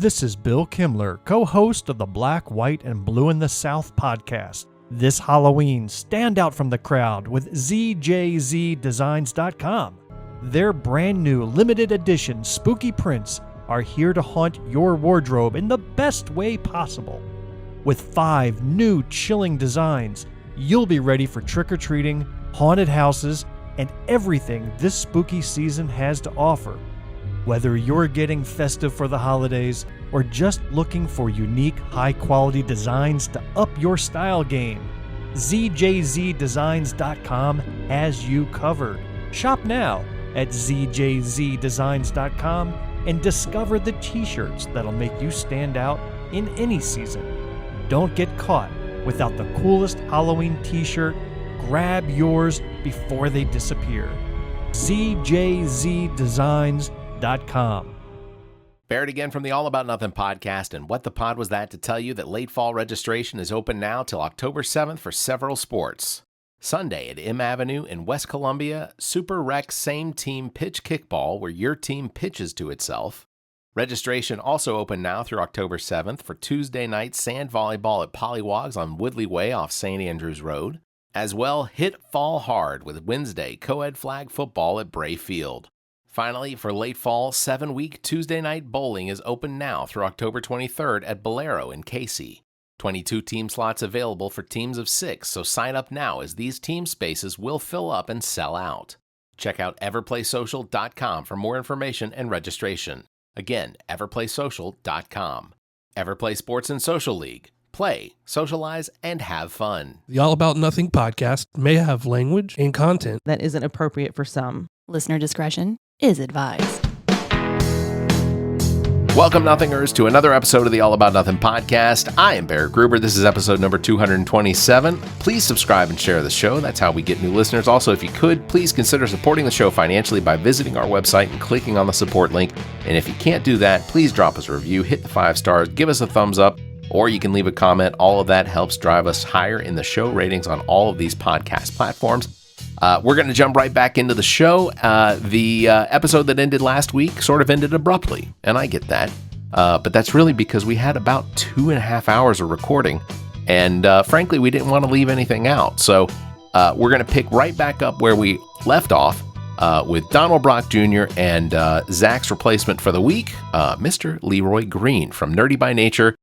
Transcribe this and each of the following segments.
This is Bill Kimler, co-host of the Black, White, and Blue in the South podcast. This Halloween, stand out from the crowd with ZJZDesigns.com. Their brand new limited edition spooky prints are here to haunt your wardrobe in the best way possible. With 5 new chilling designs, you'll be ready for trick-or-treating, haunted houses, and everything this spooky season has to offer. Whether you're getting festive for the holidays or just looking for unique, high-quality designs to up your style game, ZJZDesigns.com has you covered. Shop now at ZJZDesigns.com and discover the t-shirts that'll make you stand out in any season. Don't get caught without the coolest Halloween t-shirt. Grab yours before they disappear. ZJZDesigns.com. Barrett again from the All About Nothing podcast, and what the pod was that to tell you that late fall registration is open now till October 7th for several sports. Sunday at M Avenue in West Columbia, Super Rec Same Team Pitch Kickball, where your team pitches to itself. Registration also open now through October 7th for Tuesday night sand volleyball at Pollywogs on Woodley Way off St. Andrews Road. As well, hit fall hard with Wednesday co-ed flag football at Bray Field. Finally, for late fall, 7-week Tuesday night bowling is open now through October 23rd at Bolero in Casey. 22 team slots available for teams of 6, so sign up now as these team spaces will fill up and sell out. Check out everplaysocial.com for more information and registration. Again, everplaysocial.com. Everplay Sports and Social League. Play, socialize, and have fun. The All About Nothing podcast may have language and content that isn't appropriate for some. Listener discretion is advised. Welcome, Nothingers, to another episode of the All About Nothing podcast. I am Barrett Gruber. This is episode number 227. Please subscribe and share the show. That's how we get new listeners. Also, if you could, please consider supporting the show financially by visiting our website and clicking on the support link. And if you can't do that, please drop us a review, hit the 5 stars, give us a thumbs up, or you can leave a comment. All of that helps drive us higher in the show ratings on all of these podcast platforms. We're going to jump right back into the show. The episode that ended last week sort of ended abruptly, and I get that. But that's really because we had about 2.5 hours of recording, and frankly, we didn't want to leave anything out. So we're going to pick right back up where we left off with Donald Brock Jr. and Zach's replacement for the week, Mr. Leroy Green from Nerdy by Nature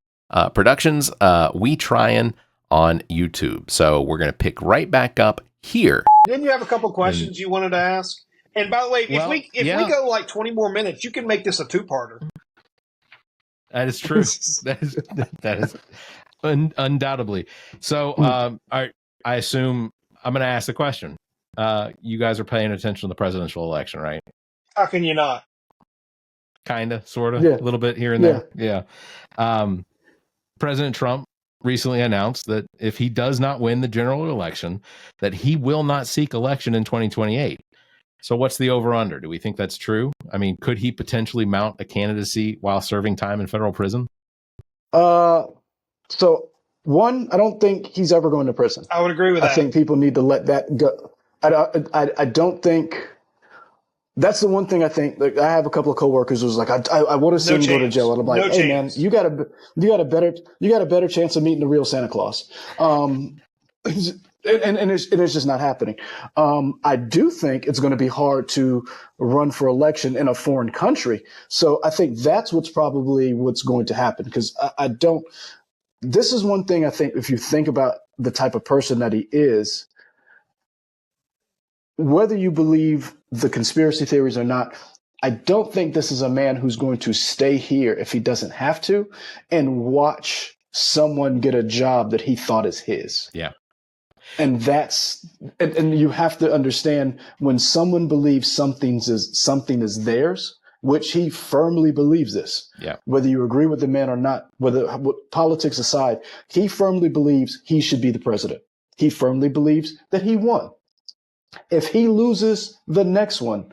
Productions, We Tryin' on YouTube. So we're going to pick right back up here. Didn't you have a couple questions you wanted to ask? And by the way, if we go like 20 more minutes, you can make this a 2-parter. That is true. that is undoubtedly. So I assume I'm going to ask the question. You guys are paying attention to the presidential election, right? How can you not? Kind of, sort of, Yeah. a little bit here and there. Yeah. President Trump recently announced that if he does not win the general election, that he will not seek election in 2028. So what's the over-under? Do we think that's true? I mean, could he potentially mount a candidacy while serving time in federal prison? So one, I don't think he's ever going to prison. I would agree with that. I think people need to let that go. I don't think that's the one thing I think. Like, I have a couple of coworkers who's like, I want to see him go to jail, and I'm like, hey man, you got a better chance of meeting the real Santa Claus. And it's just not happening. I do think it's going to be hard to run for election in a foreign country. So I think that's what's going to happen, because I don't. This is one thing I think, if you think about the type of person that he is, whether you believe the conspiracy theories or not, I don't think this is a man who's going to stay here if he doesn't have to and watch someone get a job that he thought is his. Yeah. And and you have to understand, when someone believes something is theirs, which he firmly believes this. Yeah. Whether you agree with the man or not, politics aside, he firmly believes he should be the president. He firmly believes that he won. If he loses the next one,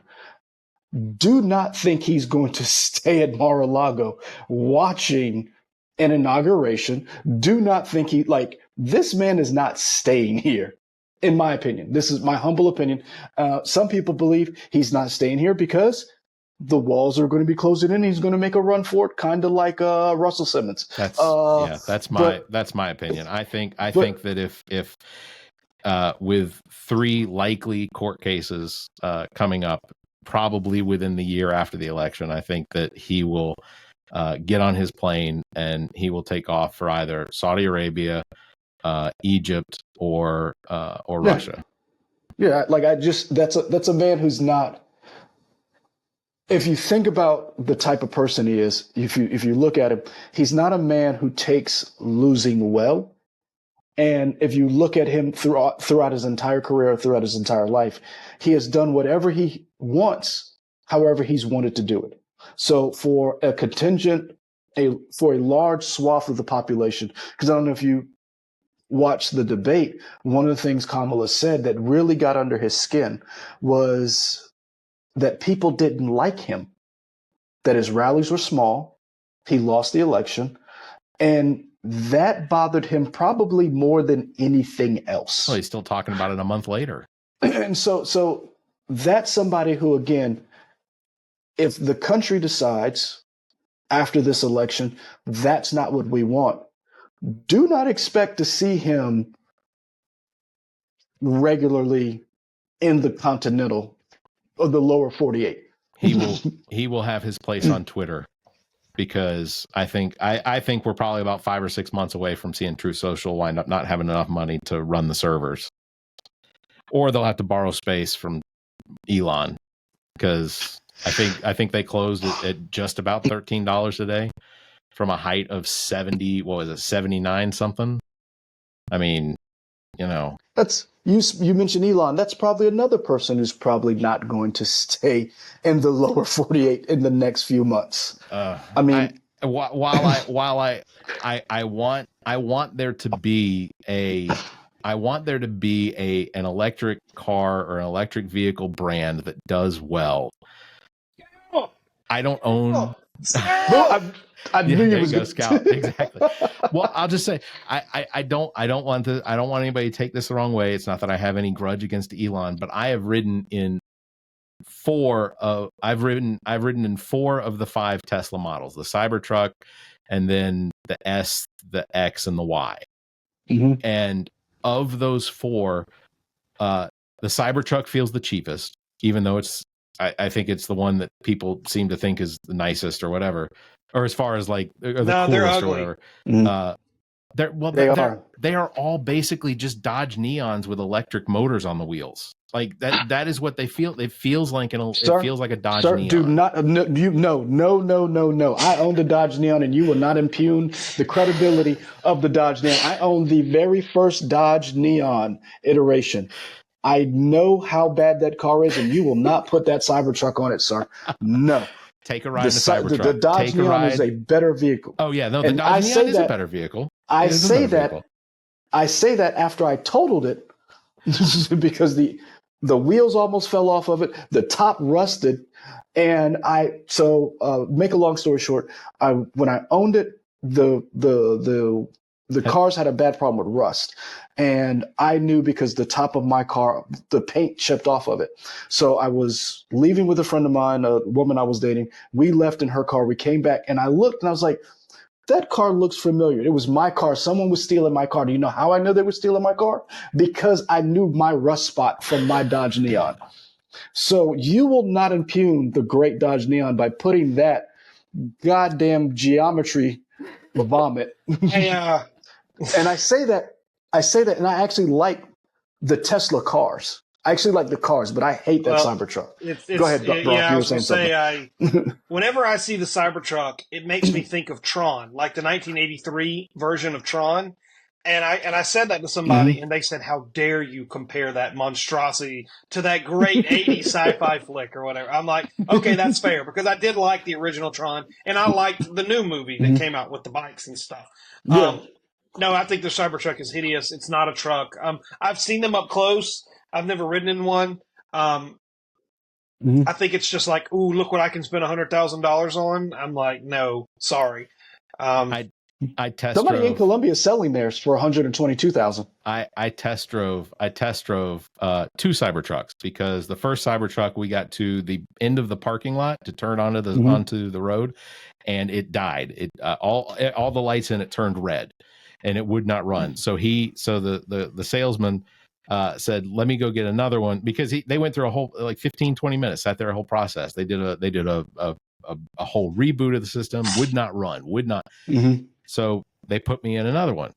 do not think he's going to stay at Mar-a-Lago watching an inauguration. Do not think this man is not staying here, in my opinion. This is my humble opinion. Some people believe he's not staying here because the walls are going to be closing in. He's going to make a run for it, kind of like Russell Simmons. That's my opinion. I think that if with 3 likely court cases coming up, probably within the year after the election, I think that he will get on his plane and he will take off for either Saudi Arabia, Egypt, or Russia. Yeah, like that's a man who's not. If you think about the type of person he is, if you look at him, he's not a man who takes losing well. And if you look at him throughout his entire career, throughout his entire life, he has done whatever he wants, however he's wanted to do it. So for a contingent, for a large swath of the population, because I don't know if you watched the debate, one of the things Kamala said that really got under his skin was that people didn't like him, that his rallies were small, he lost the election, and that bothered him probably more than anything else. Well, he's still talking about it a month later. And so that's somebody who, again, if the country decides after this election, that's not what we want, do not expect to see him regularly in the continental or the lower 48. He will have his place on Twitter, because I think we're probably about 5 or 6 months away from seeing Truth Social wind up not having enough money to run the servers, or they'll have to borrow space from Elon, because I think they closed at just about $13 a day from a height of 70. What was it, 79 something? I mean, that's you mentioned Elon. That's probably another person who's probably not going to stay in the lower 48 in the next few months. I mean, while I want there to be an electric car or an electric vehicle brand that does well. I don't own. I knew you was going to Scout. Exactly. Well, I'll just say I don't want anybody to take this the wrong way. It's not that I have any grudge against Elon, but I have ridden in 4 of the 5 Tesla models: the Cybertruck, and then the S, the X, and the Y. Mm-hmm. And of those 4, the Cybertruck feels the cheapest, even though I think it's the one that people seem to think is the nicest or whatever, or as far as like or the coolest or whatever. Mm-hmm. They are all basically just Dodge Neons with electric motors on the wheels. Like that is what they feel. It feels like it feels like a Dodge Neon. Do not no. I own the Dodge Neon, and you will not impugn the credibility of the Dodge Neon. I own the very first Dodge Neon iteration. I know how bad that car is, and you will not put that Cybertruck on it, sir. No. Take a ride in the Cybertruck. The Dodge Neon is a better vehicle. Oh yeah, no, the Dodge Neon is a better vehicle. I say that after I totaled it because the wheels almost fell off of it, the top rusted, and make a long story short, when I owned it, the cars had a bad problem with rust. And I knew because the top of my car, the paint chipped off of it. So I was leaving with a friend of mine, a woman I was dating. We left in her car. We came back and I looked and I was like, that car looks familiar. It was my car. Someone was stealing my car. Do you know how I knew they were stealing my car? Because I knew my rust spot from my Dodge Neon. So you will not impugn the great Dodge Neon by putting that goddamn geometry vomit. And I say that, and I actually like the Tesla cars. I actually like the cars, but I hate that Cybertruck. Go ahead, Brock. Yeah, you were saying something. Whenever I see the Cybertruck, it makes me think of Tron, like the 1983 version of Tron. And I said that to somebody, and they said, "How dare you compare that monstrosity to that great 80s sci-fi flick or whatever?" I'm like, okay, that's fair, because I did like the original Tron, and I liked the new movie that came out with the bikes and stuff. Yeah. No, I think the Cybertruck is hideous. It's not a truck. I've seen them up close. I've never ridden in one. I think it's just like, ooh, look what I can spend $100,000 on. I'm like, no, sorry. Somebody in Colombia is selling theirs for $122,000. I test drove two Cybertrucks, because the first Cybertruck, we got to the end of the parking lot to turn onto the road, and it died. All the lights in it turned red, and it would not run. So the salesman said, let me go get another one, because they went through a whole 15-20 minutes, sat there, a whole process. They did a whole reboot of the system, would not run. So they put me in another one,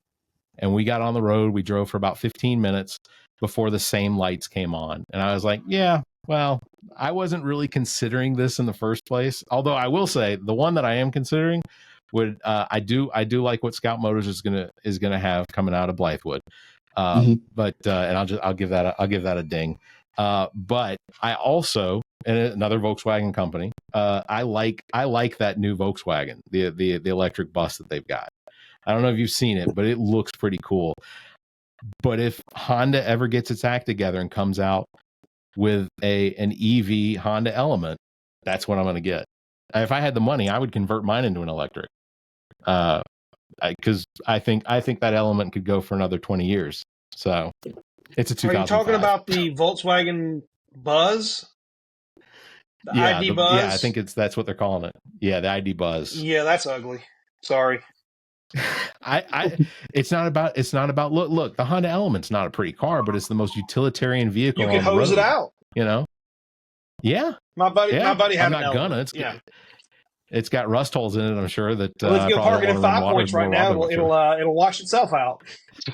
and we got on the road. We drove for about 15 minutes before the same lights came on. And I was like, yeah, well, I wasn't really considering this in the first place. Although I will say, the one that I am considering I do like what Scout Motors is gonna have coming out of Blythewood. But and I'll give that a ding. But I also, and another Volkswagen company, I like that new Volkswagen, the electric bus that they've got. I don't know if you've seen it, but it looks pretty cool. But if Honda ever gets its act together and comes out with an EV Honda Element, that's what I'm going to get. If I had the money, I would convert mine into an electric. Because I think that Element could go for another 20 years. So it's a 2005. Are you talking about the Volkswagen Buzz? The ID Buzz? Yeah, I think that's what they're calling it. Yeah, the ID Buzz. Yeah, that's ugly. Sorry. It's not about look, the Honda Element's not a pretty car, but it's the most utilitarian vehicle on the road. You can hose it out. You know? Yeah. My buddy had I'm an not Element. gonna. It's got rust holes in it, I'm sure. That well, if you park it in 5 Points right now, it'll wash itself out.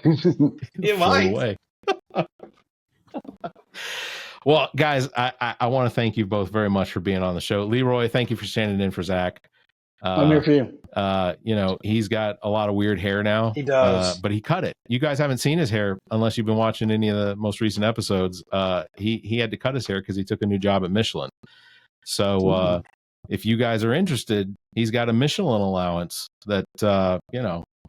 It might. Away. Well, guys, I want to thank you both very much for being on the show. Leroy, thank you for standing in for Zach. I'm here for you. He's got a lot of weird hair now. He does. But he cut it. You guys haven't seen his hair unless you've been watching any of the most recent episodes. He had to cut his hair because he took a new job at Michelin. So if you guys are interested, he's got a Michelin allowance that,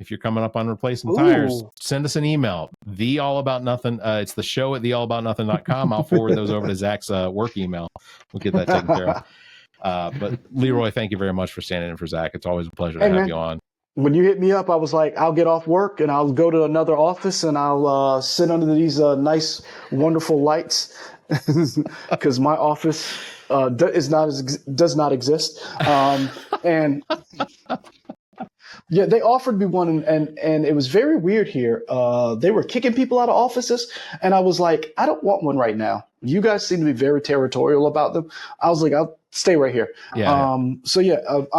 if you're coming up on replacing tires, send us an email. It's the show at theallaboutnothing.com. I'll forward those over to Zach's work email. We'll get that taken care of. But Leroy, thank you very much for standing in for Zach. It's always a pleasure to have you on. When you hit me up, I was like, I'll get off work and I'll go to another office and I'll sit under these nice, wonderful lights because my office does not exist. And yeah, they offered me one and it was very weird here. They were kicking people out of offices and I was like, I don't want one right now. You guys seem to be very territorial about them. I was like, I'll stay right here. I'm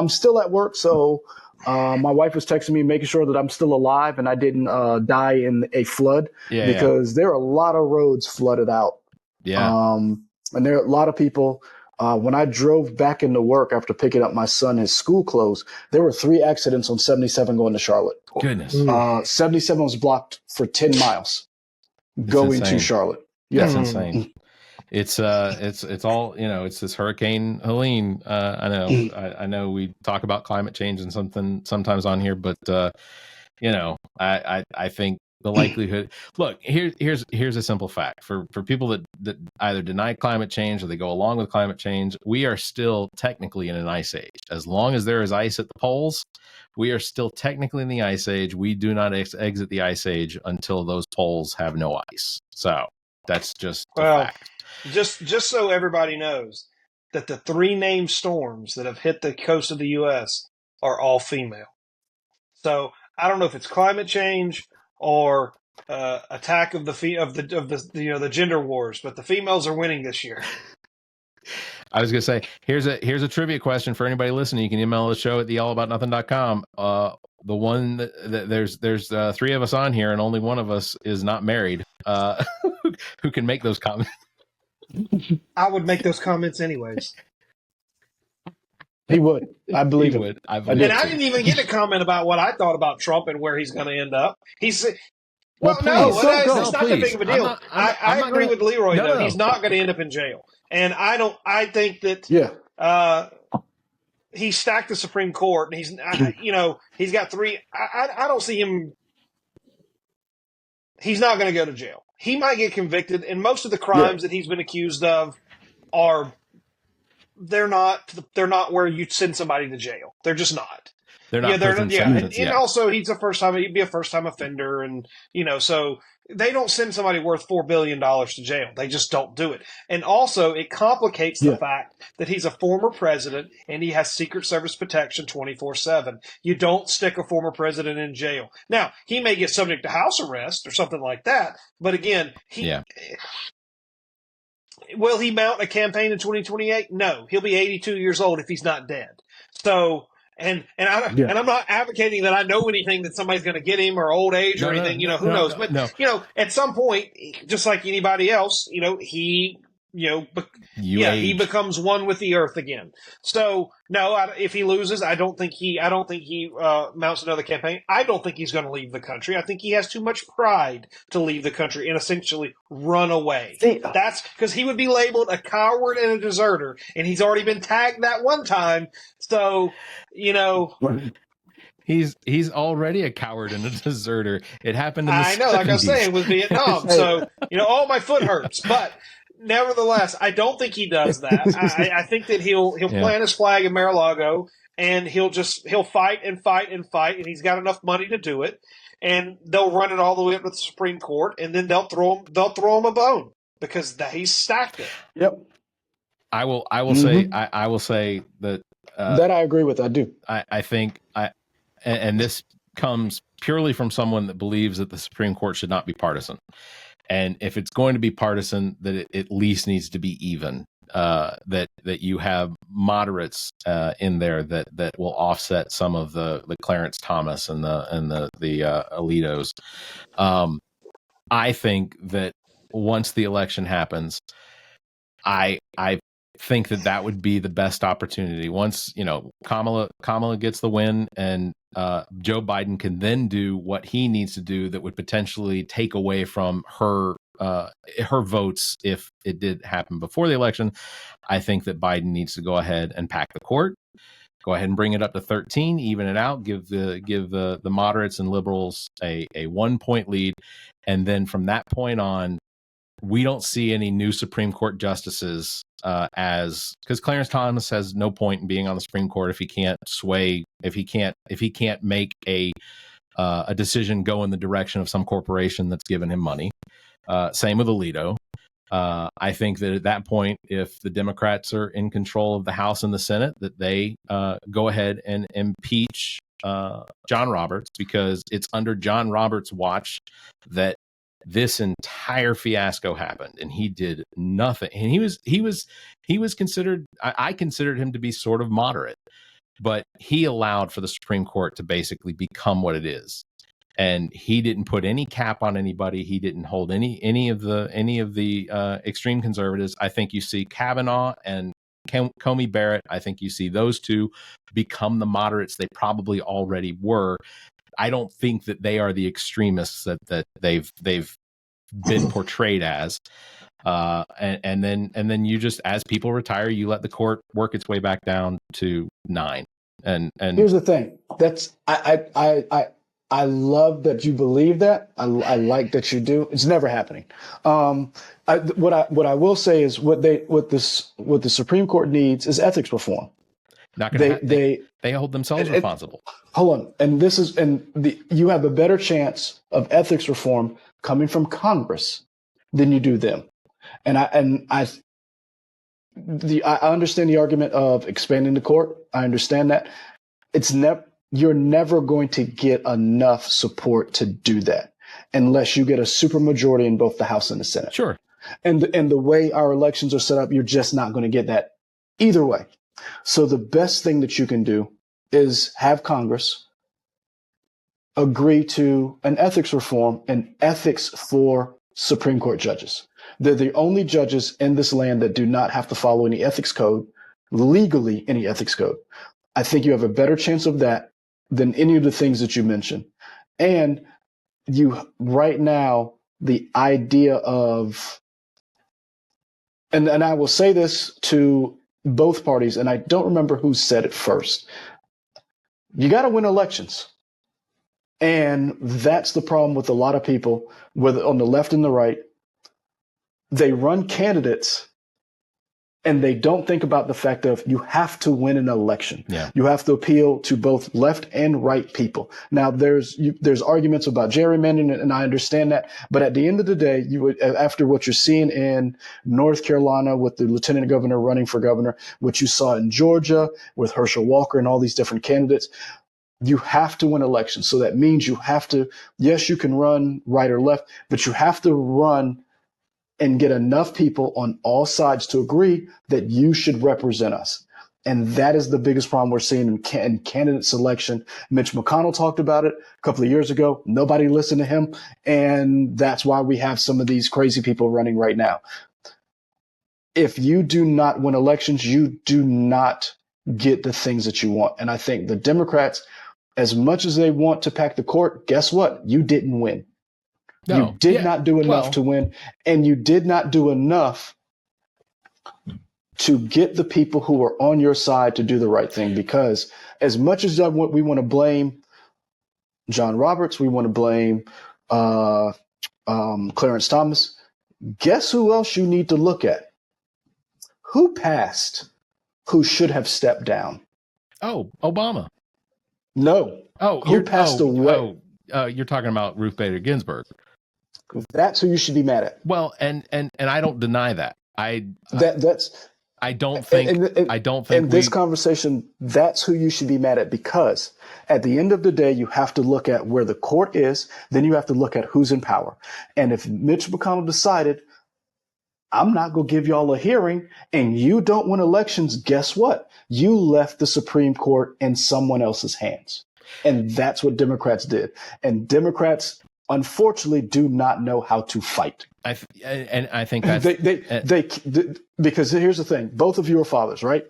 still at work. So my wife was texting me, making sure that I'm still alive and I didn't die in a flood because there are a lot of roads flooded out. Yeah. And there are a lot of people. When I drove back into work after picking up my son, his school closed, there were 3 accidents on 77 going to Charlotte. Goodness. 77 was blocked for 10 miles going to Charlotte. Yeah. That's insane. It's all, it's this Hurricane Helene. I know we talk about climate change and sometimes on here, but I think the likelihood, look, here's a simple fact for people that either deny climate change or they go along with climate change. We are still technically in an ice age. As long as there is ice at the poles, we are still technically in the ice age. We do not exit the ice age until those poles have no ice. So that's just a fact. Just so everybody knows that the 3 named storms that have hit the coast of the U.S. are all female. So I don't know if it's climate change or attack of the gender wars, but the females are winning this year. I was gonna say, here's a trivia question for anybody listening. You can email the show at theallaboutnothing.com. The one that there's 3 of us on here, and only one of us is not married. Who can make those comments? I would make those comments anyways. He would. I believe he him. would. I didn't even get a comment about what I thought about Trump and where he's going to end up. He said, it's not that big of a deal. I agree with Leroy, though. He's not going to end up in jail. And I think that he stacked the Supreme Court, and he's got 3. I don't see him. He's not going to go to jail. He might get convicted, and most of the crimes that he's been accused of they're not where you send somebody to jail. They're just not. they're not prison sentences. And also he'd be a first time offender, and so they don't send somebody worth $4 billion to jail. They just don't do it. And also it complicates the fact that he's a former president and he has Secret Service protection 24/7. You don't stick a former president in jail. Now, he may get subject to house arrest or something like that, but again, will he mount a campaign in 2028? No. He'll be 82 years old if he's not dead. So, and I'm not advocating that I know anything that somebody's going to get him or old age or anything. Who knows? But at some point, just like anybody else, he becomes one with the earth again. So no, if he loses, I don't think he mounts another campaign. I don't think he's going to leave the country. I think he has too much pride to leave the country and essentially run away. That's because he would be labeled a coward and a deserter, and he's already been tagged that one time. So, He's already a coward and a deserter. It happened in the 70s. Like I was saying, with Vietnam. So, my foot hurts. But nevertheless, I don't think he does that. I think that he'll plant his flag in Mar-a-Lago, and he'll fight and fight and fight, and he's got enough money to do it. And they'll run it all the way up to the Supreme Court, and then they'll throw him a bone because he's stacked it. Yep. I will say that that I agree with. I do. I think and this comes purely from someone that believes that the Supreme Court should not be partisan. And if it's going to be partisan, that it at least needs to be even. That you have moderates in there that will offset some of the Clarence Thomas and the Alitos. I think that once the election happens, I think that would be the best opportunity. Once Kamala gets the win, and Joe Biden can then do what he needs to do that would potentially take away from her votes if it did happen before the election. I think that Biden needs to go ahead and pack the court, go ahead and bring it up to 13, even it out, give the moderates and liberals a 1-point lead, and then from that point on, we don't see any new Supreme Court justices because Clarence Thomas has no point in being on the Supreme Court if he can't make a decision go in the direction of some corporation that's given him money. Same with Alito. I think that at that point, if the Democrats are in control of the House and the Senate, that they go ahead and impeach John Roberts, because it's under John Roberts' watch that this entire fiasco happened, and he did nothing. And he was considered, I considered him to be sort of moderate, but he allowed for the Supreme Court to basically become what it is. And he didn't put any cap on anybody. He didn't hold any of the extreme conservatives. I think you see Kavanaugh and Comey Barrett. I think you see those two become the moderates they probably already were. I don't think that they are the extremists that they've been portrayed as. And then you just, as people retire, you let the court work its way back down to 9. And here's the thing. That's I love that you believe that. I like that you do. It's never happening. What I will say is what the Supreme Court needs is ethics reform. Not gonna they hold themselves responsible. Hold on, and you have a better chance of ethics reform coming from Congress than you do them. And I understand the argument of expanding the court. I understand that. You're never going to get enough support to do that unless you get a supermajority in both the House and the Senate. Sure. And the way our elections are set up, you're just not going to get that either way. So the best thing that you can do is have Congress agree to an ethics reform and ethics for Supreme Court judges. They're the only judges in this land that do not have to follow any ethics code, legally any ethics code. I think you have a better chance of that than any of the things that you mentioned. And right now, the idea of, and I will say this to both parties, and I don't remember who said it first. You got to win elections. And that's the problem with a lot of people, whether on the left and the right. They run candidates And they don't think about the fact of you have to win an election. Yeah. You have to appeal to both left and right people. Now, there's arguments about gerrymandering, and I understand that. But at the end of the day, after what you're seeing in North Carolina with the lieutenant governor running for governor, what you saw in Georgia with Herschel Walker and all these different candidates, you have to win elections. So that means you have to, yes, you can run right or left, but you have to run and get enough people on all sides to agree that you should represent us. And that is the biggest problem we're seeing in candidate selection. Mitch McConnell talked about it a couple of years ago. Nobody listened to him. And that's why we have some of these crazy people running right now. If you do not win elections, you do not get the things that you want. And I think the Democrats, as much as they want to pack the court, guess what? You didn't win. No. You did not do enough to win, and you did not do enough to get the people who are on your side to do the right thing. Because as much as we want to blame John Roberts, we want to blame Clarence Thomas, guess who else you need to look at? Who passed? Who should have stepped down? Oh, Obama. No. Oh, who passed away? You're talking about Ruth Bader Ginsburg. That's who you should be mad at. Well, and I don't deny that. I don't think in this conversation, that's who you should be mad at, because at the end of the day, you have to look at where the court is. Then you have to look at who's in power. And if Mitch McConnell decided, I'm not going to give y'all a hearing and you don't win elections, guess what? You left the Supreme Court in someone else's hands. And that's what Democrats did. And Democrats, unfortunately, do not know how to fight. I think that's because here's the thing. Both of you are fathers, right?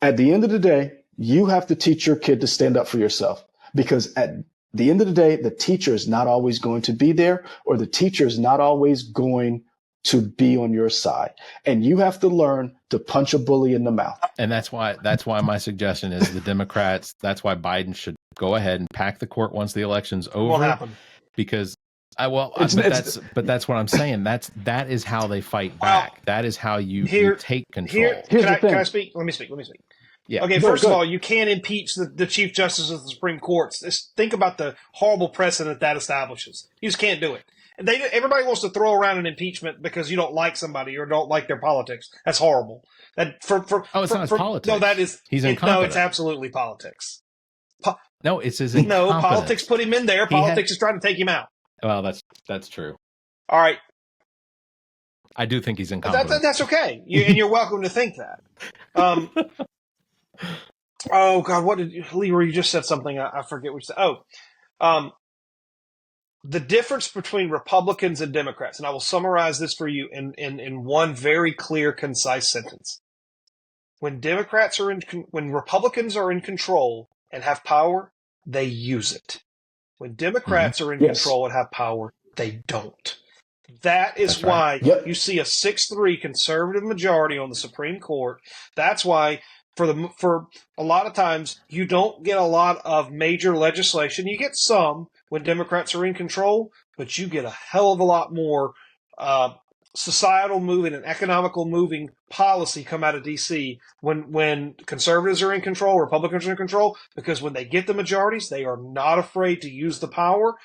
At the end of the day, you have to teach your kid to stand up for yourself, because at the end of the day, the teacher is not always going to be there, or the teacher is not always going to be on your side. And you have to learn to punch a bully in the mouth. And that's why my suggestion is the Democrats, that's why Biden should go ahead and pack the court once the election's over. Won't happen. Because that's what I'm saying. That is how they fight back. That is how you take control. Can I speak? Let me speak. Yeah. Okay, first of all, you can't impeach the Chief Justice of the Supreme Court. Think about the horrible precedent that establishes. You just can't do it. Everybody wants to throw around an impeachment because you don't like somebody or don't like their politics. That's horrible. It's not politics. No, that is. He's incompetent. No, it's absolutely politics. No, it's his incompetence. No, politics put him in there. Politics is trying to take him out. Well, that's true. All right. I do think he's incompetent. That's okay. And you're welcome to think that. Oh God, what did Leroy? You just said something. I forget what you said. The difference between Republicans and Democrats, and I will summarize this for you in one very clear, concise sentence. When Republicans are in control and have power, they use it. When Democrats are in control and have power, they don't. That is why you see a 6-3 conservative majority on the Supreme Court. That's why for a lot of times you don't get a lot of major legislation. You get some when Democrats are in control, but you get a hell of a lot more societal moving and economical moving policy come out of D.C. when conservatives are in control, Republicans are in control, because when they get the majorities, they are not afraid to use the power,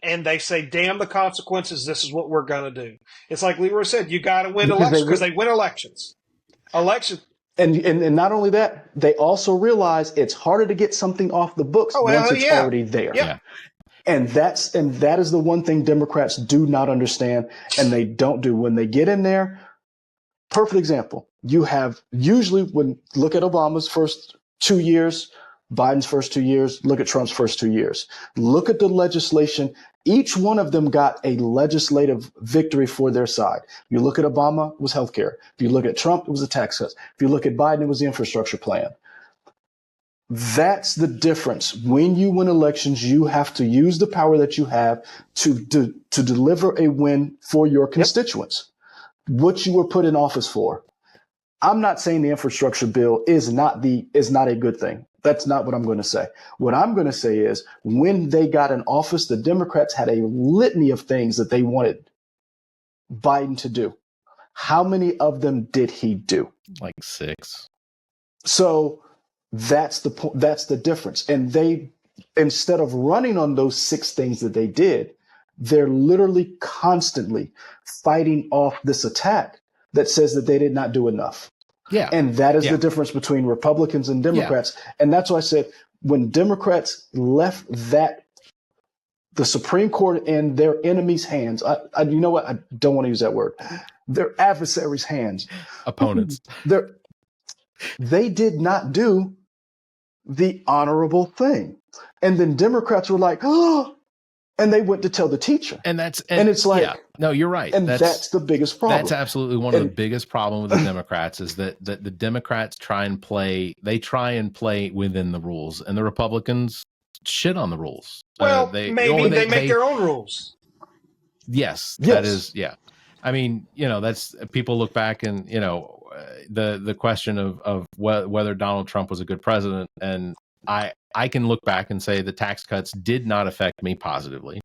and they say, damn the consequences, this is what we're going to do. It's like Leroy said, you got to win elections because they win elections. And not only that, they also realize it's harder to get something off the books once it's already there. Yeah. And that is the one thing Democrats do not understand, and they don't do. When they get in there, perfect example. You have usually look at Obama's first 2 years, Biden's first 2 years, look at Trump's first 2 years. Look at the legislation. Each one of them got a legislative victory for their side. If you look at Obama, it was healthcare. If you look at Trump, it was the tax cuts. If you look at Biden, it was the infrastructure plan. That's the difference. When you win elections, you have to use the power that you have to deliver a win for your constituents. What you were put in office for. I'm not saying the infrastructure bill is not a good thing. That's not what I'm going to say. What I'm going to say is when they got in office, the Democrats had a litany of things that they wanted Biden to do. How many of them did he do? Like 6. So that's the point. That's the difference. And they, instead of running on those 6 things that they did, they're literally constantly fighting off this attack that says that they did not do enough. Yeah. And that is the difference between Republicans and Democrats. Yeah. And that's why I said when Democrats left the Supreme Court in their enemies' hands, you know what? I don't want to use that word. Their adversaries' hands. Opponents. They did not do the honorable thing. And then Democrats were like, oh, and they went to tell the teacher. And it's like, no, you're right. And that's the biggest problem. That's absolutely one of the biggest problems with the Democrats is that the Democrats try and play within the rules, and the Republicans shit on the rules. Well, they make their own rules. Yes, that is, yeah. I mean, that's, people look back and, the question of whether Donald Trump was a good president, and I can look back and say the tax cuts did not affect me positively.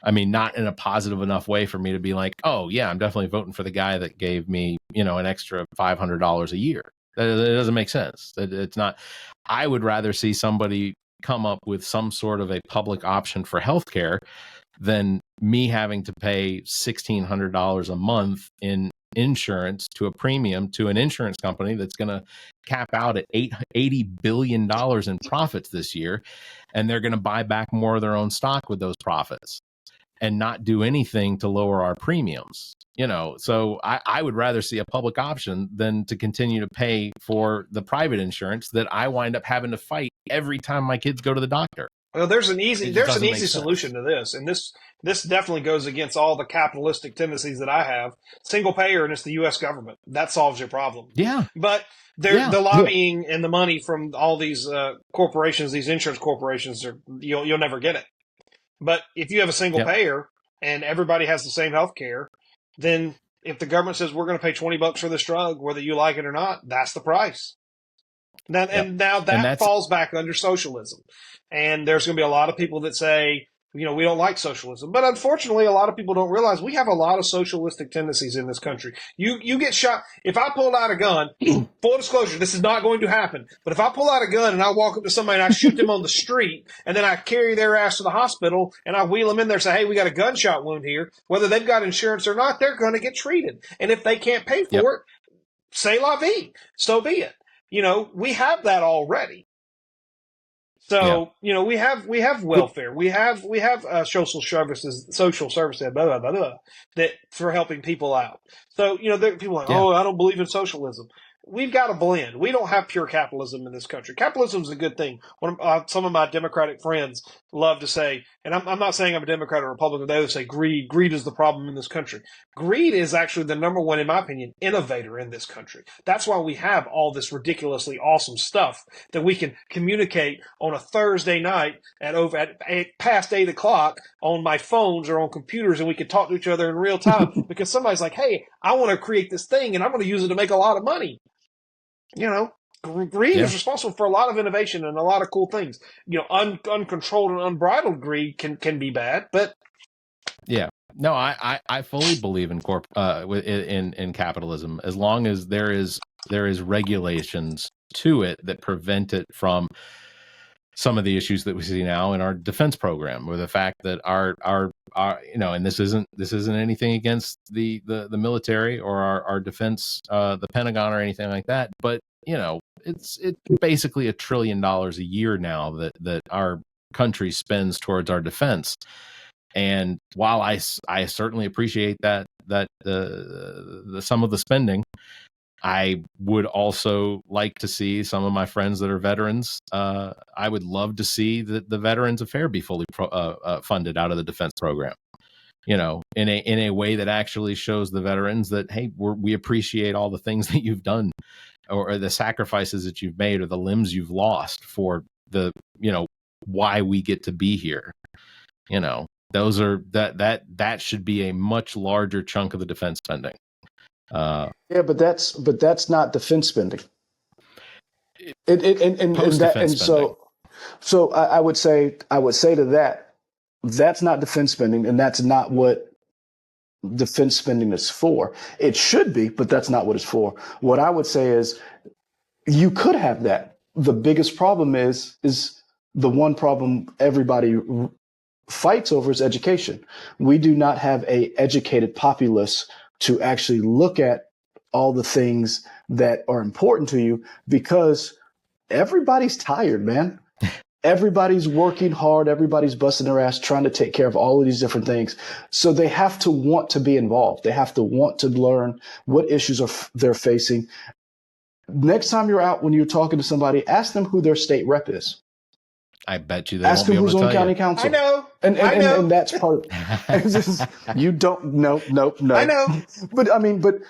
I mean, not in a positive enough way for me to be like, oh yeah, I'm definitely voting for the guy that gave me, an extra $500 a year. That doesn't make sense. It's not. I would rather see somebody come up with some sort of a public option for healthcare than me having to pay $1,600 a month in insurance to a premium to an insurance company that's going to cap out at $80 billion in profits this year. And they're going to buy back more of their own stock with those profits and not do anything to lower our premiums. So I would rather see a public option than to continue to pay for the private insurance that I wind up having to fight every time my kids go to the doctor. Well, there's an easy solution to this, and this definitely goes against all the capitalistic tendencies that I have. Single payer, and it's the U.S. government that solves your problem. Yeah, but the lobbying and the money from all these corporations, these insurance corporations, you'll never get it. But if you have a single payer and everybody has the same health care, then if the government says we're going to pay $20 for this drug, whether you like it or not, that's the price. And now that falls back under socialism. And there's going to be a lot of people that say, we don't like socialism. But unfortunately, a lot of people don't realize we have a lot of socialistic tendencies in this country. You get shot. If I pulled out a gun, full disclosure, this is not going to happen. But if I pull out a gun and I walk up to somebody and I shoot them on the street, and then I carry their ass to the hospital and I wheel them in there and say, hey, we got a gunshot wound here, whether they've got insurance or not, they're going to get treated. And if they can't pay for it, c'est la vie. So be it. We have that already. So, we have welfare. We have social services, blah, blah, blah, blah, that for helping people out. So, there are people like, oh, I don't believe in socialism. We've got a blend. We don't have pure capitalism in this country. Capitalism is a good thing. Some of my Democratic friends love to say, and I'm not saying I'm a Democrat or Republican, they would say greed. Greed is the problem in this country. Greed is actually the number one, in my opinion, innovator in this country. That's why we have all this ridiculously awesome stuff that we can communicate on a Thursday night at past 8 o'clock on my phones or on computers, and we can talk to each other in real time because somebody's like, hey, I want to create this thing and I'm going to use it to make a lot of money. Greed is responsible for a lot of innovation and a lot of cool things. Uncontrolled and unbridled greed can be bad, but no, I fully believe in in capitalism as long as there is regulations to it that prevent it from some of the issues that we see now in our defense program, or the fact that our and this isn't anything against the military or our defense, the Pentagon or anything like that, but it's basically $1 trillion a year now that our country spends towards our defense. And while I certainly appreciate that the some of the spending, I would also like to see some of my friends that are veterans. I would love to see that the Veterans Affairs be fully funded out of the defense program. In a way that actually shows the veterans that, hey, we appreciate all the things that you've done, or the sacrifices that you've made, or the limbs you've lost for the why we get to be here. Those are that should be a much larger chunk of the defense spending. But that's not defense spending. So I would say to that, that's not defense spending, and that's not what defense spending is for. It should be, but that's not what it's for. What I would say is you could have that. The biggest problem is the one problem everybody fights over is education. We do not have a educated populace to actually look at all the things that are important to you, because everybody's tired, man. Everybody's working hard. Everybody's busting their ass trying to take care of all of these different things. So they have to want to be involved. They have to want to learn what issues they're facing. Next time you're out, when you're talking to somebody, ask them who their state rep is. I bet you they ask won't them be able who's to on tell county you. council. I know. And that's part of you don't know. Nope. I know. But I mean, but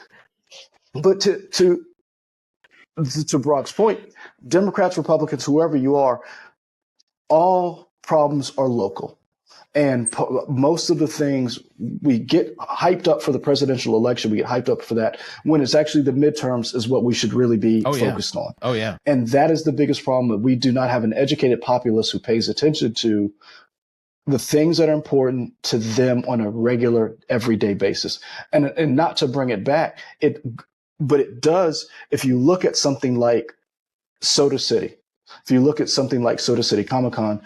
to Brock's point, Democrats, Republicans, whoever you are, all problems are local. And most of the things we get hyped up for the presidential election, we get hyped up for that, when it's actually the midterms is what we should really be focused on. Oh, yeah. And that is the biggest problem, that we do not have an educated populace who pays attention to the things that are important to them on a regular, everyday basis. And not to bring it back, but it does, if you look at something like Soda City, if you look at something like Soda City Comic-Con,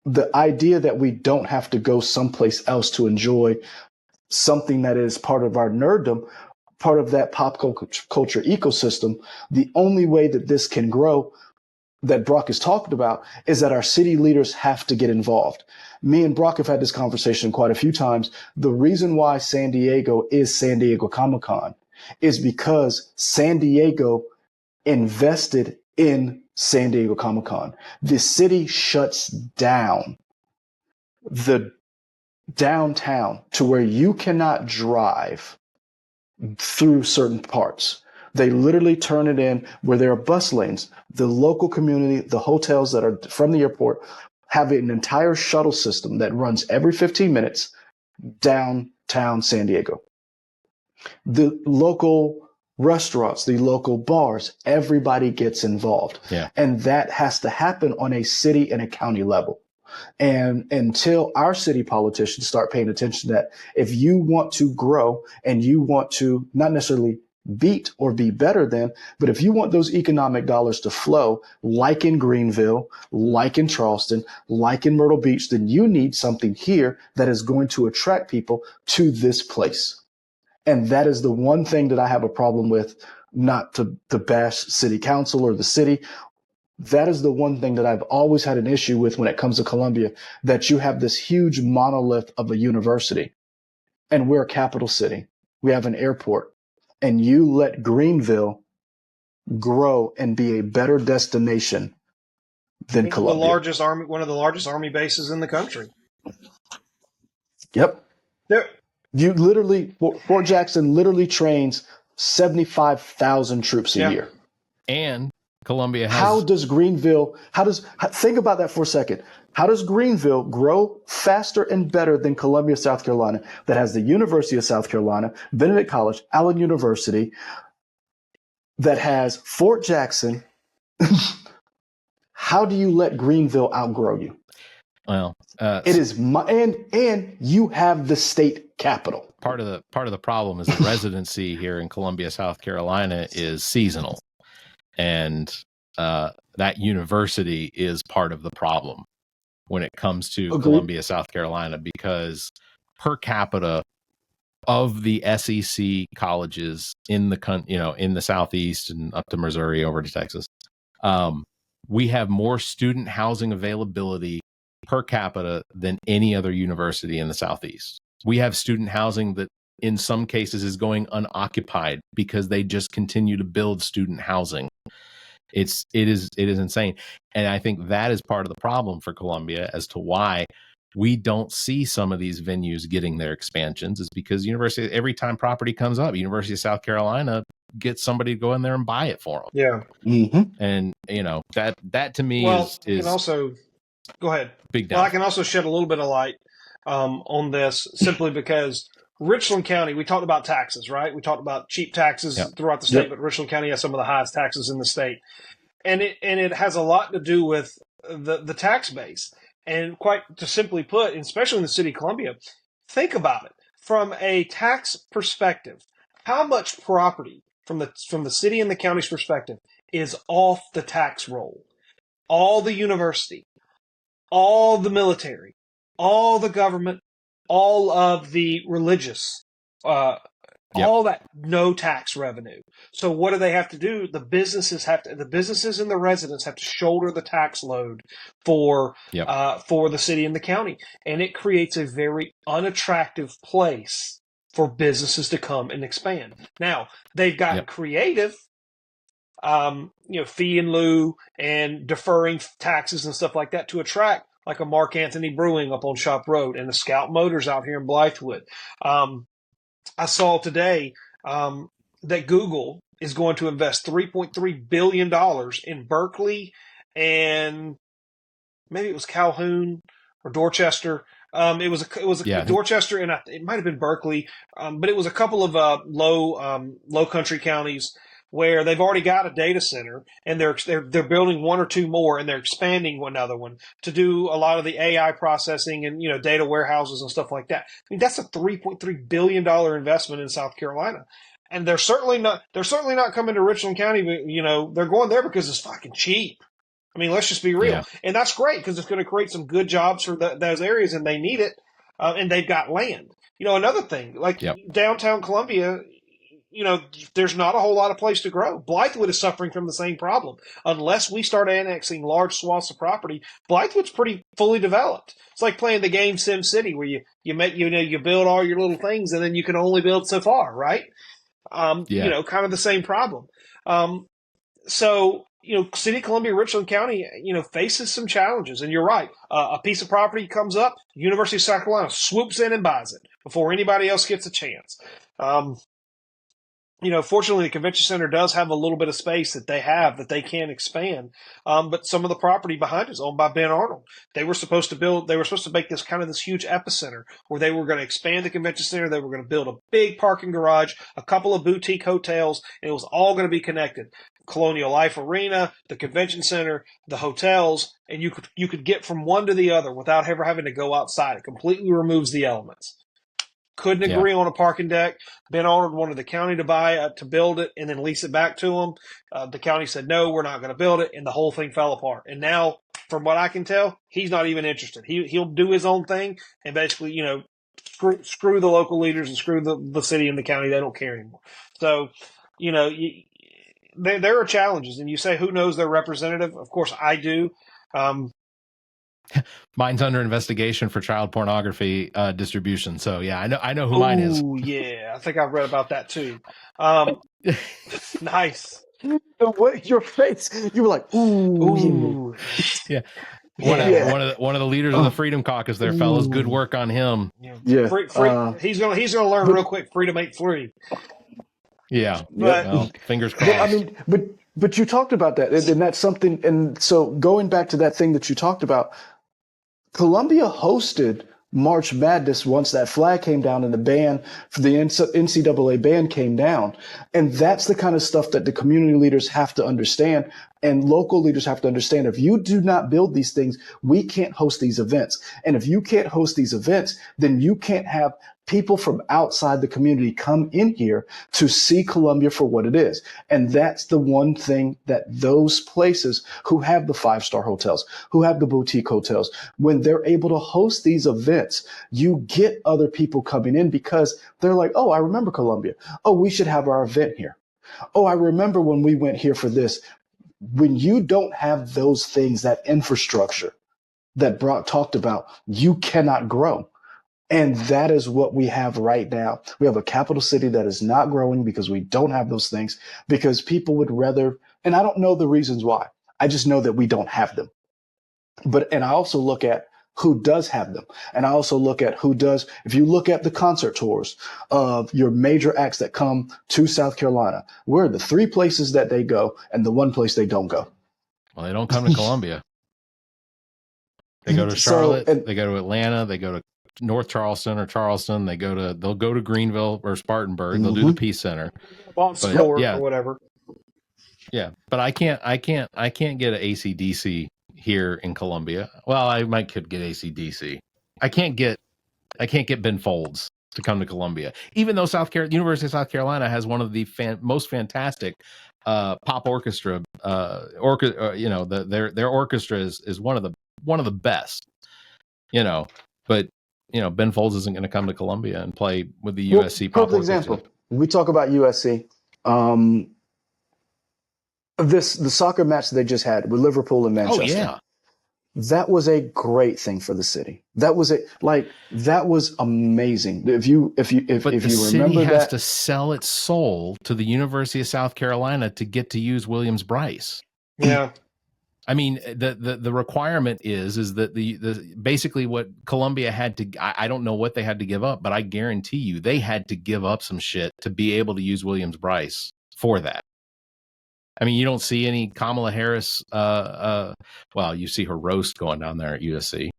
the idea that we don't have to go someplace else to enjoy something that is part of our nerddom, part of that pop culture ecosystem, the only way that this can grow, that Brock has talked about, is that our city leaders have to get involved. Me and Brock have had this conversation quite a few times. The reason why San Diego is San Diego Comic-Con is because San Diego invested in San Diego Comic-Con. The city shuts down the downtown to where you cannot drive through certain parts. They literally turn it in where there are bus lanes. The local community, the hotels that are from the airport, have an entire shuttle system that runs every 15 minutes downtown San Diego. The local restaurants, the local bars, everybody gets involved. Yeah. And that has to happen on a city and a county level. And until our city politicians start paying attention to that, if you want to grow and you want to not necessarily beat or be better than, but if you want those economic dollars to flow, like in Greenville, like in Charleston, like in Myrtle Beach, then you need something here that is going to attract people to this place. And that is the one thing that I have a problem with, not to bash city council or the city. That is the one thing that I've always had an issue with when it comes to Columbia, that you have this huge monolith of a university, and we're a capital city. We have an airport, and you let Greenville grow and be a better destination than Columbia. One of the largest army bases in the country. Yep. There. You literally, Fort Jackson literally trains 75,000 troops a year. And Columbia has. Think about that for a second. How does Greenville grow faster and better than Columbia, South Carolina, that has the University of South Carolina, Benedict College, Allen University, that has Fort Jackson? How do you let Greenville outgrow you? Well, it is and you have the state capital. Part of the problem is the residency here in Columbia, South Carolina is seasonal, and that university is part of the problem when it comes to Agreed. Columbia, South Carolina, because per capita of the SEC colleges in the in the Southeast and up to Missouri over to Texas, we have more student housing availability per capita than any other university in the Southeast. We have student housing that in some cases is going unoccupied because they just continue to build student housing. It is insane. And I think that is part of the problem for Columbia as to why we don't see some of these venues getting their expansions, is because every time property comes up, University of South Carolina gets somebody to go in there and buy it for them. Yeah. Mm-hmm. And that to me is also go ahead. Big down. Well, I can also shed a little bit of light on this simply because Richland County, we talked about taxes, right? We talked about cheap taxes throughout the state, but Richland County has some of the highest taxes in the state. And it has a lot to do with the tax base. And quite to simply put, especially in the city of Columbia, think about it. from a tax perspective, how much property from the city and the county's perspective is off the tax roll? All the university, all the military, all the government, all of the religious, all that no tax revenue. So what do they have to do? The businesses and the residents have to shoulder the tax load for the city and the county, and it creates a very unattractive place for businesses to come and expand. Now they've gotten creative. Fee in lieu and deferring taxes and stuff like that to attract like a Mark Anthony Brewing up on Shop Road and the Scout Motors out here in Blythewood. I saw today that Google is going to invest $3.3 billion in Berkeley and maybe it was Calhoun or Dorchester. It was Dorchester and it might have been Berkeley, but it was a couple of low country counties where they've already got a data center and they're building one or two more and they're expanding another one to do a lot of the AI processing and data warehouses and stuff like that. I mean, that's a $3.3 billion investment in South Carolina, and they're certainly not coming to Richland County, but they're going there because it's fucking cheap. I mean, let's just be real, and that's great because it's going to create some good jobs for those areas, and they need it, and they've got land. Another thing like downtown Columbia. There's not a whole lot of place to grow. Blythewood is suffering from the same problem. Unless we start annexing large swaths of property, Blythewood's pretty fully developed. It's like playing the game Sim City where you build all your little things and then you can only build so far, right? Kind of the same problem. City of Columbia, Richland County, faces some challenges. And you're right. A piece of property comes up, University of South Carolina swoops in and buys it before anybody else gets a chance. Fortunately, the convention center does have a little bit of space that they can expand. But some of the property behind it is owned by Ben Arnold. They were supposed to make this huge epicenter where they were going to expand the convention center. They were going to build a big parking garage, a couple of boutique hotels, and it was all going to be connected. Colonial Life Arena, the convention center, the hotels, and you could get from one to the other without ever having to go outside. It completely removes the elements. Couldn't agree on a parking deck. Ben Arnold wanted the county to build it and then lease it back to him. The county said, no, we're not going to build it. And the whole thing fell apart. And now, from what I can tell, he's not even interested. He'll do his own thing and basically, screw the local leaders and screw the city and the county. They don't care anymore. So, there are challenges. And you say, who knows their representative? Of course, I do. Mine's under investigation for child pornography distribution. So yeah, I know who mine is. Yeah, I think I've read about that too. Nice. Your face, you were like, ooh. Yeah. One of the leaders of the Freedom Caucus there, fellas. Good work on him. Yeah. He's gonna learn real quick. Freedom ain't free. Yeah. Well, fingers crossed. But you talked about that, and that's something. And so going back to that thing that you talked about, Columbia hosted March Madness once that flag came down and the ban for the NCAA ban came down. And that's the kind of stuff that the community leaders have to understand and local leaders have to understand. If you do not build these things, we can't host these events. And if you can't host these events, then you can't have people from outside the community come in here to see Columbia for what it is. And that's the one thing that those places who have the 5-star hotels, who have the boutique hotels, when they're able to host these events, you get other people coming in because they're like, oh, I remember Columbia. Oh, we should have our event here. Oh, I remember when we went here for this. When you don't have those things, that infrastructure that Brock talked about, you cannot grow. And that is what we have right now. We have a capital city that is not growing because we don't have those things, because people would rather, and I don't know the reasons why. I just know that we don't have them. And I also look at who does have them. And I also look at who does. If you look at the concert tours of your major acts that come to South Carolina, where are the 3 places that they go and the 1 place they don't go? Well, they don't come to Columbia. They go to Charlotte, they go to Atlanta, they go to North Charleston or Charleston. They'll go to Greenville or Spartanburg. They'll do the Peace Center, or whatever. Yeah, but I can't get an AC/DC here in Columbia. Well, could get AC/DC. I can't get Ben Folds to come to Columbia, even though University of South Carolina has one of the most fantastic pop orchestra. Their orchestra is one of the best. But Ben Folds isn't going to come to Columbia and play with the USC pop orchestra. Example, we talk about USC. The soccer match they just had with Liverpool and Manchester. Oh yeah. That was a great thing for the city. That was amazing. If you remember that, the city has to sell its soul to the University of South Carolina to get to use Williams-Brice. Yeah. I mean, the requirement is that the basically what Columbia had to, I don't know what they had to give up, but I guarantee you they had to give up some shit to be able to use Williams-Brice for that. I mean, you don't see any Kamala Harris. Well, you see her roast going down there at USC.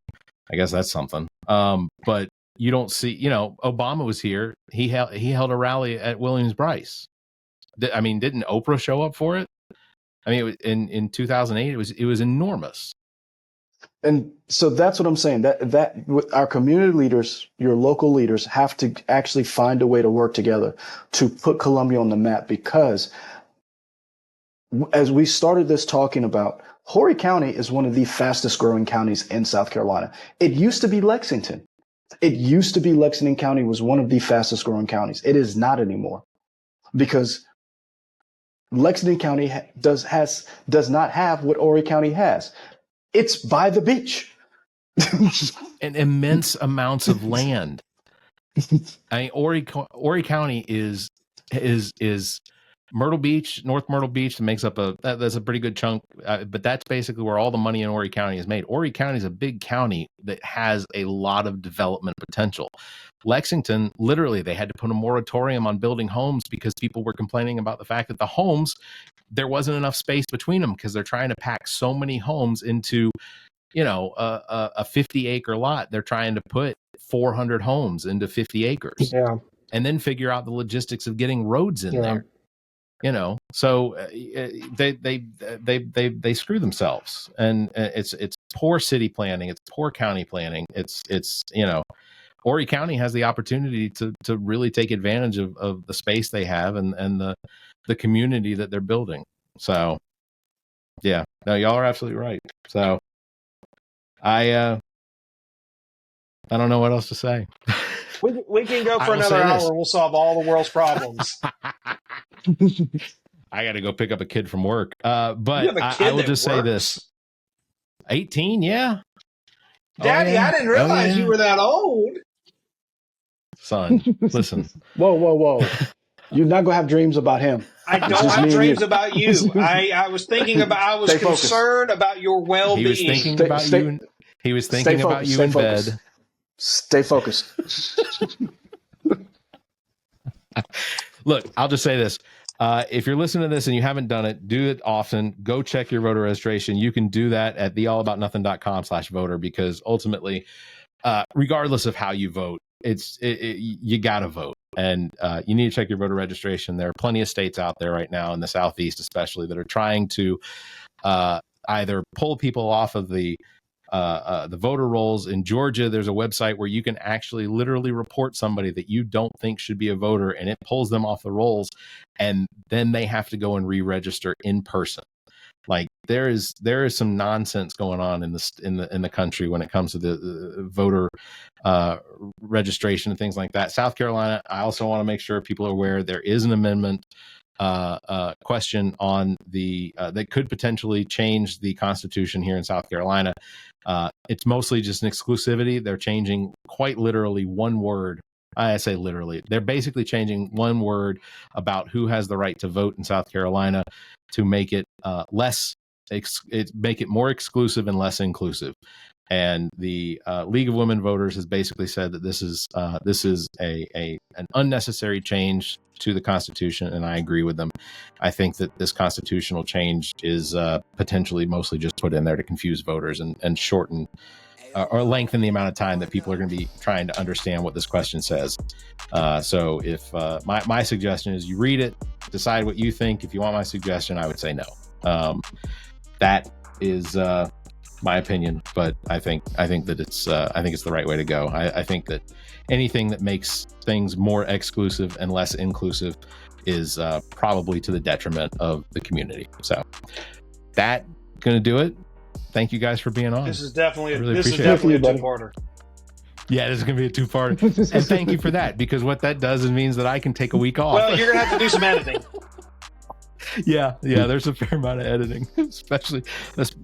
I guess that's something. But you don't see, Obama was here. He held a rally at Williams-Brice. I mean, didn't Oprah show up for it? I mean, in 2008, it was enormous. And so that's what I'm saying. That with our community leaders, your local leaders, have to actually find a way to work together to put Columbia on the map, because as we started this talking about, Horry County is one of the fastest growing counties in South Carolina. It used to be Lexington. Lexington County was one of the fastest growing counties. It is not anymore, because Lexington County does not have what Horry County has. It's by the beach. And immense amounts of land. I mean, Horry County is Myrtle Beach, North Myrtle Beach, that makes up that's a pretty good chunk, but that's basically where all the money in Horry County is made. Horry County is a big county that has a lot of development potential. Lexington, literally, they had to put a moratorium on building homes because people were complaining about the fact that the homes, there wasn't enough space between them, because they're trying to pack so many homes into, a 50-acre lot. They're trying to put 400 homes into 50 acres, and then figure out the logistics of getting roads in there. So they screw themselves, and it's poor city planning, it's poor county planning. It's Horry County has the opportunity to really take advantage of the space they have and the community that they're building. So yeah, no, y'all are absolutely right. So I don't know what else to say. We can go for another hour. We'll solve all the world's problems. I got to go pick up a kid from work. But I will just say this. 18, yeah. Daddy, I didn't realize you were that old. Son, listen. Whoa. You're not going to have dreams about him. I don't have dreams about you. I was thinking about, I was concerned about your well-being. He was thinking about you. He was thinking about you in bed. Stay focused. Look, I'll just say this. If you're listening to this and you haven't done it, do it often. Go check your voter registration. You can do that at theallaboutnothing.com/voter, because ultimately, regardless of how you vote, you got to vote. And you need to check your voter registration. There are plenty of states out there right now, in the Southeast especially, that are trying to either pull people off of the voter rolls. In Georgia, there's a website where you can actually literally report somebody that you don't think should be a voter, and it pulls them off the rolls, and then they have to go and re-register in person. Like there is some nonsense going on in the country when it comes to the voter registration and things like that. South Carolina, I also want to make sure people are aware there is an amendment question on the that could potentially change the Constitution here in South Carolina. It's mostly just an exclusivity. They're changing quite literally one word. I say literally. They're basically changing one word about who has the right to vote in South Carolina to make it make it more exclusive and less inclusive. And the League of Women Voters has basically said that this is an unnecessary change to the Constitution, and I agree with them. I think that this constitutional change is potentially mostly just put in there to confuse voters and shorten or lengthen the amount of time that people are going to be trying to understand what this question says. So if my suggestion is you read it, decide what you think. If you want my suggestion, I would say no. That is my opinion, but I think that it's the right way to go. I think that anything that makes things more exclusive and less inclusive is probably to the detriment of the community. So that going to do it. Thank you guys for being on. This is definitely a Thank you, two-parter. Yeah, this is going to be a two-part. And thank you for that, because what that does is means that I can take a week off. Well, you're going to have to do some editing. Yeah, there's a fair amount of editing, especially this.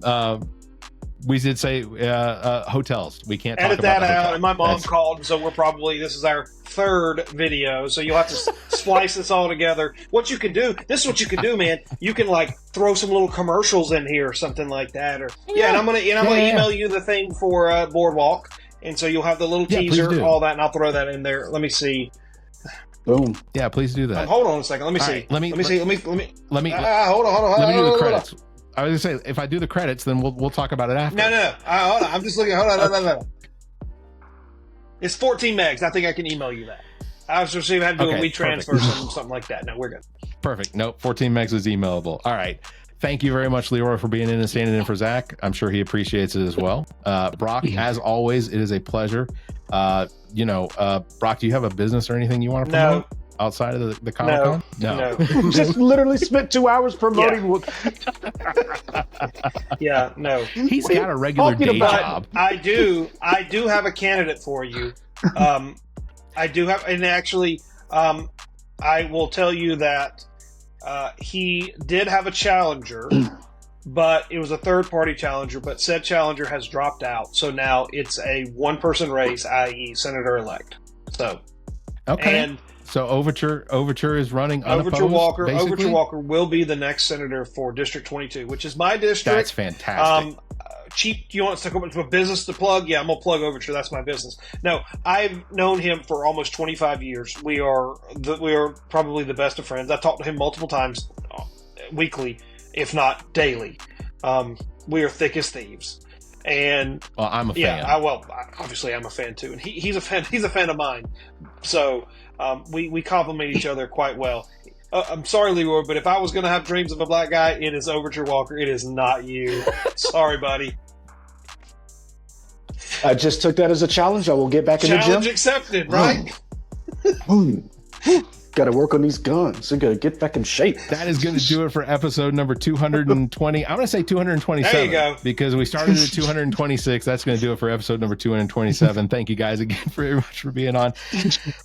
We did say hotels. We can't edit talk that about out. And my mom called, so this is our third video. So you'll have to splice this all together. What you can do, this is what you can do, man. You can like throw some little commercials in here or something like that. Or and I'm gonna email you the thing for Boardwalk, and so you'll have the little teaser, all that, and I'll throw that in there. Let me see. Boom. Yeah, please do that. Hold on a second. Let me see. Right, let me do the credits. I was gonna say, if I do the credits, then we'll talk about it after. No. Hold on. I'm just looking. Hold on. No. It's 14 megs. I think I can email you that. I was just having to do a WeTransfer something like that. No, we're good. Perfect. Nope. 14 megs is emailable. All right. Thank you very much, Leroy, for being in and standing in for Zach. I'm sure he appreciates it as well. Brock, as always, it is a pleasure. Brock, do you have a business or anything you want to promote? No. Outside of the Comic-Con? No. Just literally spent 2 hours promoting. No. He's got a regular day job. I do have a candidate for you. I do have, and actually, I will tell you that he did have a challenger, but it was a third-party challenger, but said challenger has dropped out. So now it's a one-person race, i.e. senator-elect. So, okay. So Overture is running unopposed, Overture Walker will be the next senator for District 22, which is my district. That's fantastic. Chief, do you want us to come up to a business to plug? Yeah, I'm going to plug Overture. That's my business. No, I've known him for almost 25 years. We are probably the best of friends. I talk to him multiple times weekly, if not daily. We are thick as thieves. And I'm a fan. Obviously I'm a fan too, and he's a fan. He's a fan of mine. So we complement each other quite well. I'm sorry, Leroy, but if I was going to have dreams of a black guy, it is Overture Walker. It is not you. Sorry, buddy. I just took that as a challenge. I will get back in the gym. Challenge accepted, right? Got to work on these guns. I got to get back in shape. That is going to do it for episode number 220. I'm going to say 227. There you go. Because we started at 226. That's going to do it for episode number 227. Thank you guys again very much for being on.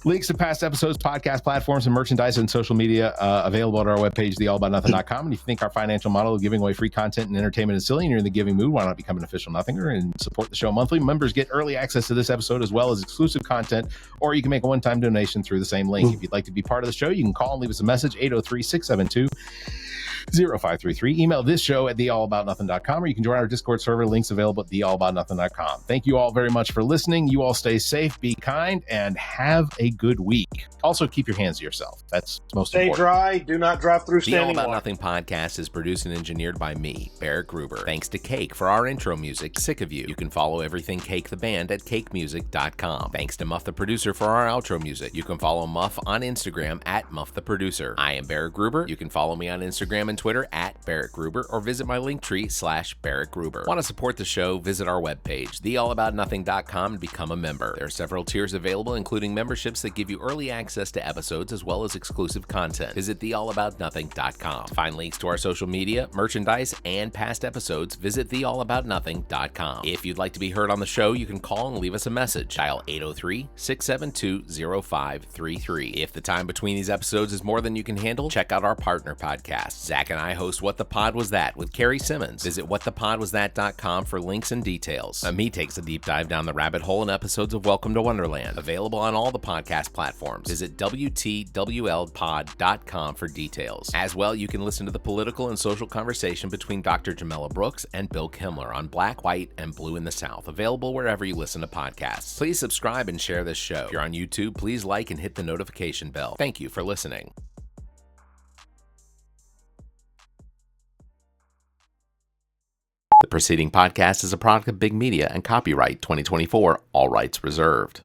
Links to past episodes, podcast platforms, and merchandise and social media available at our webpage, theallaboutnothing.com. And if you think our financial model of giving away free content and entertainment is silly and you're in the giving mood, why not become an official Nothinger and support the show monthly? Members get early access to this episode as well as exclusive content, or you can make a one-time donation through the same link. If you'd like to be part of the show, you can call and leave us a message, 803-672-0533. Email this show at theallaboutnothing.com, or you can join our Discord server. Links available at theallaboutnothing.com. Thank you all very much for listening. You all stay safe, be kind, and have a good week. Also, keep your hands to yourself. That's most important. Stay dry. Do not drive through standing The All About water. Nothing podcast is produced and engineered by me, Barrett Gruber. Thanks to Cake for our intro music, Sick of You. You can follow everything Cake the band at cakemusic.com. Thanks to Muff the producer for our outro music. You can follow Muff on Instagram at Muff the Producer. I am Barrett Gruber. You can follow me on Instagram and Twitter at Barrett Gruber, or visit my Linktree /Barrett Gruber. Want to support the show? Visit our webpage, theallaboutnothing.com, and become a member. There are several tiers available, including memberships that give you early access to episodes as well as exclusive content. Visit theallaboutnothing.com. To find links to our social media, merchandise, and past episodes, visit theallaboutnothing.com. If you'd like to be heard on the show, you can call and leave us a message. Dial 803-672-0533. If the time between these episodes is more than you can handle, check out our partner podcast. Zach and I host What the Pod Was That with Carrie Simmons. Visit whatthepodwasthat.com for links and details. Me takes a deep dive down the rabbit hole in episodes of Welcome to Wonderland. Available on all the podcast platforms. Visit WTWLpod.com for details. As well, you can listen to the political and social conversation between Dr. Jamela Brooks and Bill Kimmler on Black, White, and Blue in the South. Available wherever you listen to podcasts. Please subscribe and share this show. If you're on YouTube, please like and hit the notification bell. Thank you for listening. The preceding podcast is a product of Big Media and copyright 2024, all rights reserved.